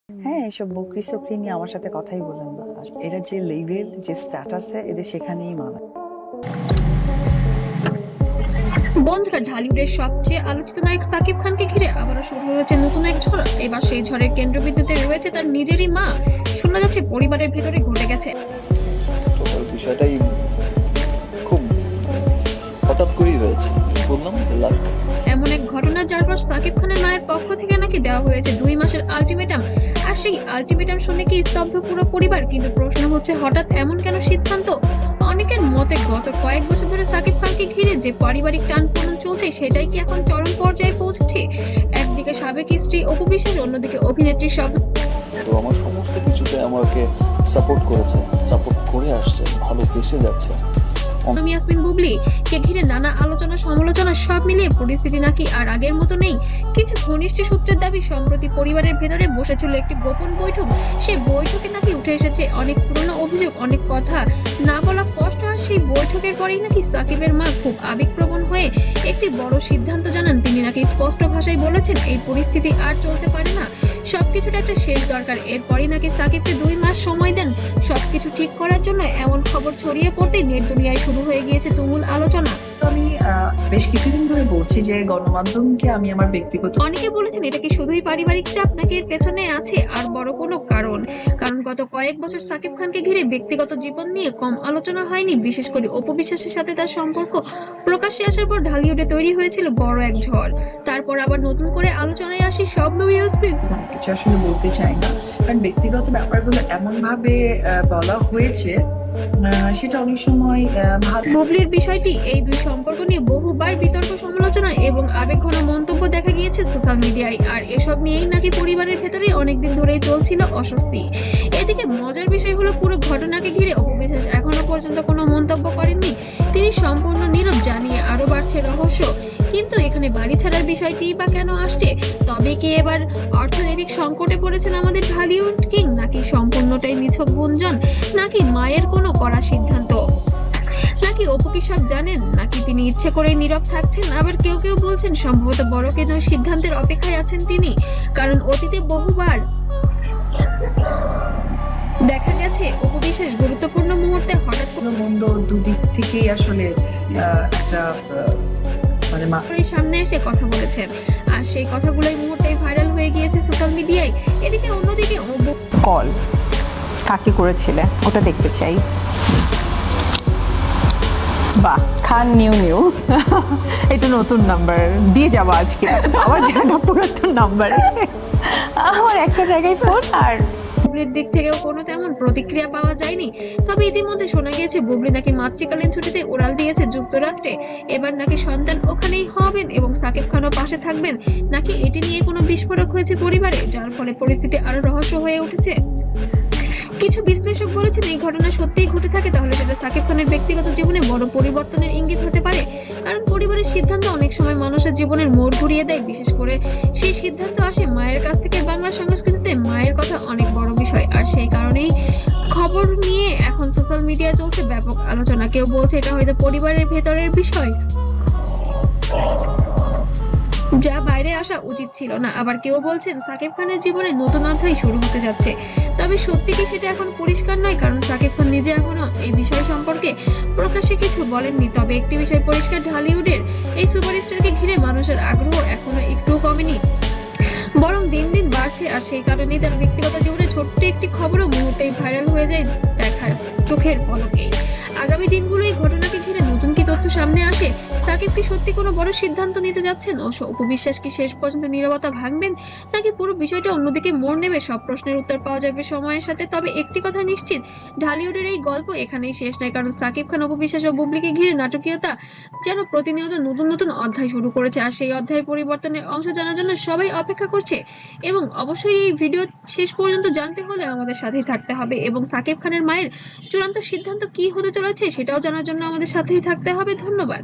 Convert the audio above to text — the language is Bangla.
হ্যাঁ, এসব বকরি-চকরি নিয়ে আমার সাথে কথাই বলেন না। আর এরা যে লেভেল, যে স্ট্যাটাসে এদের সেখানেই মানায়। বন্ধুরা, ঢালিউডের সবচেয়ে আলোচিত নায়ক সাকিব খানকে ঘিরে আবারও শুরু হয়েছে নতুন এক ঝড়। এবার সেই ঝড়ের কেন্দ্রবিন্দুতে রয়েছে তার নিজেরই মা। শোনা যাচ্ছে পরিবারের ভেতরে ঘটে গেছে তো বিষয়টাই খুব হঠাৎ করেই হয়েছে। বললাম যে লাক। এমন এক ঘটনা, যার পর সাকিব খানের মায়ের পক্ষ থেকে নাকি দেওয়া হয়েছে 2 মাসের আলটিমেটাম। আর সেই আলটিমেটাম শুনে কি স্তব্ধ পুরো পরিবার? কিন্তু প্রশ্ন হচ্ছে, হঠাৎ এমন কেন সিদ্ধান্ত? অনেকের মতে গত কয়েক বছর ধরে সাকিব খানকে ঘিরে যে পারিবারিক টানপোড়েন চলছে, সেটাই কি এখন চরম পর্যায়ে পৌঁছেছে? একদিকে সাবেক স্ত্রী অপু বিশ্বাস, অন্যদিকে অভিনেত্রী স্বপ্ন। তো আমার সমস্ত কিছুতে আমাকে সাপোর্ট করেছে, সাপোর্ট করে আসছে, ভালোবেসে যাচ্ছে। ইয়াসমিন বুবলি কে ঘিরে নানা আলোচনা সমালোচনা, সব মিলিয়ে পরিস্থিতি নাকি আর আগের মতো নেই। কিছু ঘনিষ্ঠ সূত্রের দাবি, সম্প্রতি পরিবারের ভেতরে বসেছিল একটি গোপন বৈঠক। সেই বৈঠকে নাকি উঠে এসেছে অনেক পুরনো অভিযোগ, অনেক কথা না বলা কষ্ট। আর সেই বৈঠকের পরেই নাকি সাকিবের মা খুব আবেগপ্রবণ হয়ে একটি বড় সিদ্ধান্ত জানান। তিনি নাকি স্পষ্ট ভাষায় বলেছেন, এই পরিস্থিতি আর চলতে পারে না, সবকিছুর একটা শেষ দরকার। এরপরই নাকি সাকিবকে 2 মাস সময় দেন সবকিছু ঠিক করার জন্য। এমন খবর ছড়িয়ে পড়তেই নেট দুনিয়ায় শুরু হয়ে গিয়েছে তুমুল আলোচনা। তো আমি বেশ কিছুদিন ধরে বলছি যে গণমাধ্যমকে আমি আমার ব্যক্তিগত অনেকে বলেছেন, এটা কি শুধুই পারিবারিক চাপ, নাকি এর পেছনে আছে আর বড় কোনো কারণ? কারণ গত কয়েক বছর সাকিব খানকে ঘিরে ব্যক্তিগত জীবন নিয়ে কম আলোচনা হয়নি। বিশেষ করে অপু বিশ্বাসের সাথে তার সম্পর্ক প্রকাশ্যে আসার পর ঢালিউডে তৈরি হয়েছিল বড় এক ঝড়। তারপর আবার নতুন করে আলোচনায় আসি স্বপ্ন ইয়াসমিন। কোনো কিছু আসলে বলতে চাই না, কারণ ব্যক্তিগত ব্যাপারগুলো এমন ভাবে বলা হয়েছে, সেটা অনেক সময় ভালো। বুবলির বিষয়টি, এই দুই সম্পর্ক নিয়ে বহুবার বিতর্ক, সমালোচনা এবং আবেগঘন মন্তব্য দেখা গিয়েছে সোশ্যাল মিডিয়ায়। আর এসব নিয়েই নাকি পরিবারের ভেতরে অনেকদিন ধরেই চলছিল অস্বস্তি। এদিকে মজার বিষয় হলো, পুরো ঘটনাকে ঘিরে অপু বিশ্বাস এখনো পর্যন্ত কোনো মন্তব্য করেননি। তিনি সম্পূর্ণ নীরব, জানিয়ে আরো বাড়ছে রহস্য। কিন্তু এখানে বাড়ি ছাড়ার বিষয়টি বা কেন আসছে? তবে কি এবার অর্থনৈতিক সংকটে পড়েছেন আমাদের ঢালিউড কিং, নাকি সম্পূর্ণটাই নিছক গুঞ্জন, নাকি মায়ের কোনো কড়া সিদ্ধান্ত? নাকি অপু কি সব জানেন, নাকি তিনি ইচ্ছে করেই নীরব থাকছেন? আবার কেউ কেউ বলছেন, সম্ভবত বড় কোনো সিদ্ধান্তের অপেক্ষায় আছেন তিনি। কারণ অতীতে বহুবার দেখা গেছে অপু বিশ্বাস গুরুত্বপূর্ণ মুহূর্তে হঠাৎ কোনো মন্দ দুদিক থেকেই আসলে একটা মানে করে সামনে এসে কথা বলেছেন। আর সেই কথাগুলোই মুহূর্তেই ভাইরাল হয়ে গিয়েছে সোশ্যাল মিডিয়ায়। এদিকে অন্যদিকে কল কাকে করেছিলে ওটা দেখতে চাই। বাহ, খান নিউ এটা নতুন নাম্বার দিয়ে যাবো আজকে। আবার জানা পুরাতন নাম্বার, আমার একটা জায়গায় ফোন। আর বুবলির দিক থেকেও কোনো তেমন প্রতিক্রিয়া পাওয়া যায়নি। তবে ইতিমধ্যে শোনা গিয়েছে, বুবলি নাকি মাতৃকালীন ছুটিতে উড়াল দিয়েছে যুক্তরাষ্ট্রে। এবার নাকি সন্তান ওখানেই হবেন এবং সাকিব খানও পাশে থাকবেন। নাকি এটি নিয়ে কোনো বিস্ফোরক হয়েছে পরিবারে, যার ফলে পরিস্থিতি আরো রহস্য হয়ে উঠেছে? কিছু বিশ্লেষক বলেছেন, এই ঘটনা সত্যিই ঘটে থাকে, তাহলে সেটা সাকিব খানের ব্যক্তিগত জীবনে বড় পরিবর্তনের ইঙ্গিত হতে পারে। কারণ পরিবারের সিদ্ধান্ত অনেক সময় মানুষের জীবনের মোড় ঘুরিয়ে দেয়। বিশেষ করে সেই সিদ্ধান্ত আসে মায়ের কাছ থেকে। বাংলা সংস্কৃতিতে মায়ের কথা অনেক বড় বিষয়, আর সেই কারণেই খবর নিয়ে এখন সোশ্যাল মিডিয়ায় চলছে ব্যাপক আলোচনা। কেউ বলছে এটা হয়তো পরিবারের ভেতরের বিষয়, যা বাইরে আসা উচিত ছিল না। আবার কেউ বলছেন সাকিব খানের জীবনে নতুন অধ্যায় শুরু হতে যাচ্ছে। তবে সত্যি কি সেটা এখন পরিষ্কার নয়, কারণ সাকিব খান নিজে এখনো এই বিষয় সম্পর্কে প্রকাশ্যে কিছু বলেননি। তবে একটি বিষয় পরিষ্কার, ঢালিউডের এই সুপারস্টারকে ঘিরে মানুষের আগ্রহ এখনো একটুও কমেনি, বরং দিন দিন বাড়ছে। আর সেই কারণেই তার ব্যক্তিগত জীবনে ছোট্ট একটি খবরও মুহূর্তেই ভাইরাল হয়ে যায় দেখার চোখের পলকেই। আগামী দিনগুলো এই ঘটনাকে ঘিরে নতুন কি তথ্য সামনে আসে? সাকিব কি সত্যি কোনো বড় সিদ্ধান্ত নিতে যাচ্ছেন? ও অপু বিশ্বাস কি শেষ পর্যন্ত নীরবতা ভাঙবেন, নাকি পুরো বিষয়টা অন্যদিকে মোড় নেবে? সব প্রশ্নের উত্তর পাওয়া যাবে সময়ের সাথে। তবে একটি কথা নিশ্চিত, ঢালিউডের এই গল্প এখানেই শেষ নয়। কারণ সাকিব খান, অপু বিশ্বাস ও বুবলিকে ঘিরে নাটকীয়তা যেন প্রতিনিয়ত নতুন নতুন অধ্যায় শুরু করেছে। আর সেই অধ্যায়ের পরিবর্তনের অংশ জানার জন্য সবাই অপেক্ষা করছে। এবং অবশ্যই এই ভিডিও শেষ পর্যন্ত জানতে হলে আমাদের সাথেই থাকতে হবে, এবং সাকিব খানের মায়ের চূড়ান্ত সিদ্ধান্ত কি হতে চলেছে সেটাও জানার জন্য আমাদের সাথেই থাকতে হবে। ধন্যবাদ।